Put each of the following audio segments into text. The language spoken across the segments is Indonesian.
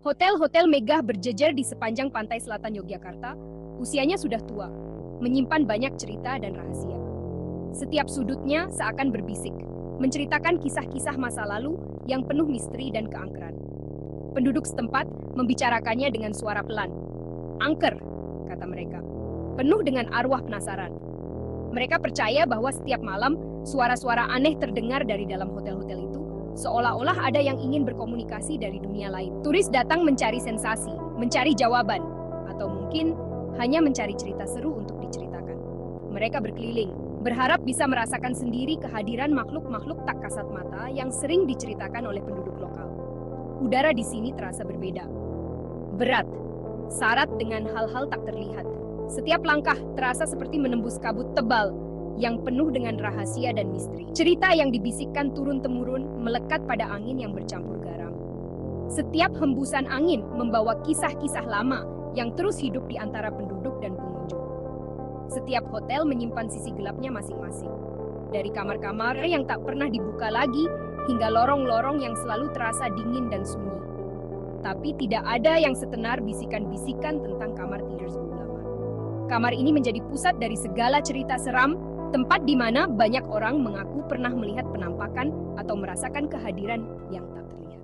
Hotel-hotel megah berjejer di sepanjang pantai selatan Yogyakarta, usianya sudah tua, menyimpan banyak cerita dan rahasia. Setiap sudutnya seakan berbisik, menceritakan kisah-kisah masa lalu yang penuh misteri dan keangkeran. Penduduk setempat membicarakannya dengan suara pelan. Angker, kata mereka, penuh dengan arwah penasaran. Mereka percaya bahwa setiap malam suara-suara aneh terdengar dari dalam hotel-hotel itu, seolah-olah ada yang ingin berkomunikasi dari dunia lain. Turis datang mencari sensasi, mencari jawaban, atau mungkin hanya mencari cerita seru untuk diceritakan. Mereka berkeliling, berharap bisa merasakan sendiri kehadiran makhluk-makhluk tak kasat mata yang sering diceritakan oleh penduduk lokal. Udara di sini terasa berbeda. Berat, syarat dengan hal-hal tak terlihat. Setiap langkah terasa seperti menembus kabut tebal yang penuh dengan rahasia dan misteri. Cerita yang dibisikkan turun-temurun melekat pada angin yang bercampur garam. Setiap hembusan angin membawa kisah-kisah lama yang terus hidup di antara penduduk dan pengunjung. Setiap hotel menyimpan sisi gelapnya masing-masing. Dari kamar-kamar yang tak pernah dibuka lagi, hingga lorong-lorong yang selalu terasa dingin dan sunyi. Tapi tidak ada yang setenar bisikan-bisikan tentang kamar tidur sebelah. Kamar ini menjadi pusat dari segala cerita seram, tempat di mana banyak orang mengaku pernah melihat penampakan atau merasakan kehadiran yang tak terlihat.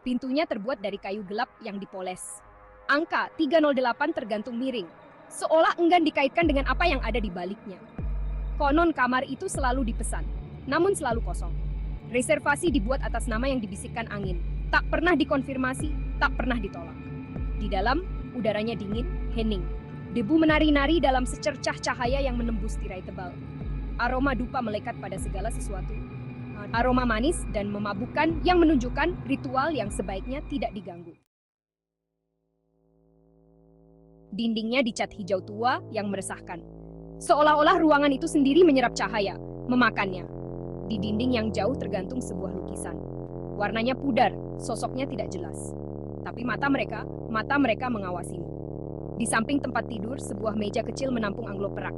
Pintunya terbuat dari kayu gelap yang dipoles. Angka 308 tergantung miring, seolah enggan dikaitkan dengan apa yang ada di baliknya. Konon kamar itu selalu dipesan, namun selalu kosong. Reservasi dibuat atas nama yang dibisikkan angin, tak pernah dikonfirmasi, tak pernah ditolak. Di dalam, udaranya dingin, hening. Debu menari-nari dalam secercah cahaya yang menembus tirai tebal. Aroma dupa melekat pada segala sesuatu. Aroma manis dan memabukkan yang menunjukkan ritual yang sebaiknya tidak diganggu. Dindingnya dicat hijau tua yang meresahkan. Seolah-olah ruangan itu sendiri menyerap cahaya, memakannya. Di dinding yang jauh tergantung sebuah lukisan. Warnanya pudar, sosoknya tidak jelas. Tapi mata mereka mengawasimu. Di samping tempat tidur, sebuah meja kecil menampung angglo perak.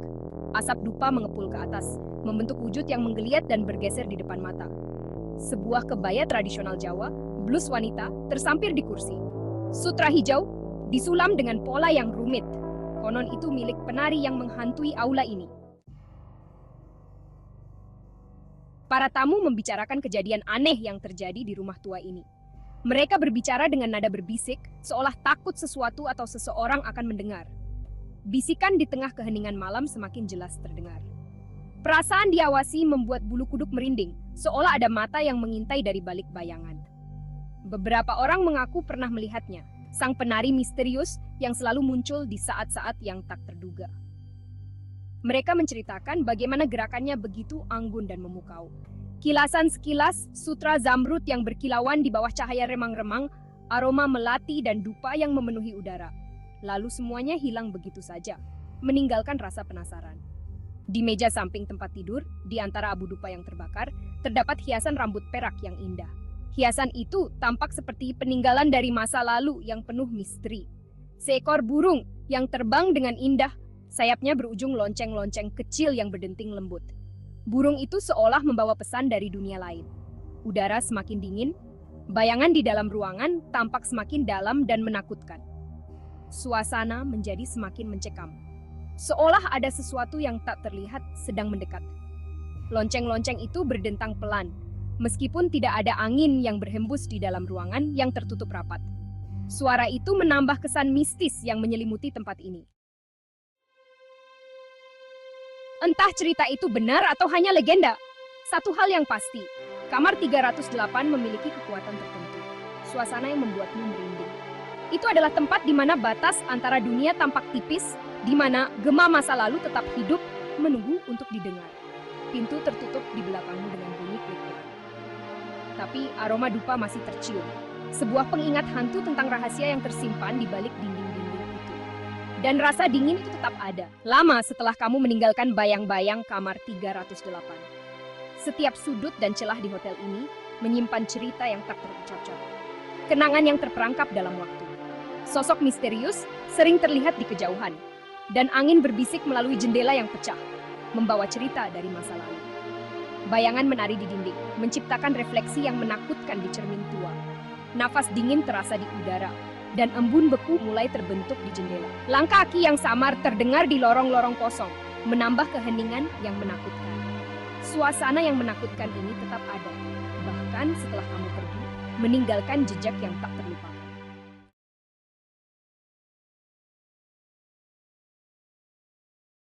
Asap dupa mengepul ke atas, membentuk wujud yang menggeliat dan bergeser di depan mata. Sebuah kebaya tradisional Jawa, blus wanita, tersampir di kursi. Sutra hijau, disulam dengan pola yang rumit. Konon itu milik penari yang menghantui aula ini. Para tamu membicarakan kejadian aneh yang terjadi di rumah tua ini. Mereka berbicara dengan nada berbisik, seolah takut sesuatu atau seseorang akan mendengar. Bisikan di tengah keheningan malam semakin jelas terdengar. Perasaan diawasi membuat bulu kuduk merinding, seolah ada mata yang mengintai dari balik bayangan. Beberapa orang mengaku pernah melihatnya, sang penari misterius yang selalu muncul di saat-saat yang tak terduga. Mereka menceritakan bagaimana gerakannya begitu anggun dan memukau. Kilasan sekilas, sutra zamrud yang berkilauan di bawah cahaya remang-remang, aroma melati dan dupa yang memenuhi udara. Lalu semuanya hilang begitu saja, meninggalkan rasa penasaran. Di meja samping tempat tidur, di antara abu dupa yang terbakar, terdapat hiasan rambut perak yang indah. Hiasan itu tampak seperti peninggalan dari masa lalu yang penuh misteri. Seekor burung yang terbang dengan indah, sayapnya berujung lonceng-lonceng kecil yang berdenting lembut. Burung itu seolah membawa pesan dari dunia lain. Udara semakin dingin, bayangan di dalam ruangan tampak semakin dalam dan menakutkan. Suasana menjadi semakin mencekam. Seolah ada sesuatu yang tak terlihat sedang mendekat. Lonceng-lonceng itu berdentang pelan, meskipun tidak ada angin yang berhembus di dalam ruangan yang tertutup rapat. Suara itu menambah kesan mistis yang menyelimuti tempat ini. Entah cerita itu benar atau hanya legenda. Satu hal yang pasti, kamar 308 memiliki kekuatan tertentu. Suasana yang membuatmu merinding. Itu adalah tempat di mana batas antara dunia tampak tipis, di mana gema masa lalu tetap hidup, menunggu untuk didengar. Pintu tertutup di belakangmu dengan bunyi klik-klik. Tapi aroma dupa masih tercium. Sebuah pengingat hantu tentang rahasia yang tersimpan di balik dinding-dinding itu. Dan rasa dingin itu tetap ada, lama setelah kamu meninggalkan bayang-bayang kamar 308. Setiap sudut dan celah di hotel ini menyimpan cerita yang tak terucap-ucap. Kenangan yang terperangkap dalam waktu. Sosok misterius sering terlihat di kejauhan. Dan angin berbisik melalui jendela yang pecah, membawa cerita dari masa lalu. Bayangan menari di dinding, menciptakan refleksi yang menakutkan di cermin tua. Nafas dingin terasa di udara, dan embun beku mulai terbentuk di jendela. Langkah kaki yang samar terdengar di lorong-lorong kosong, menambah keheningan yang menakutkan. Suasana yang menakutkan ini tetap ada, bahkan setelah kamu pergi, meninggalkan jejak yang tak terlupakan.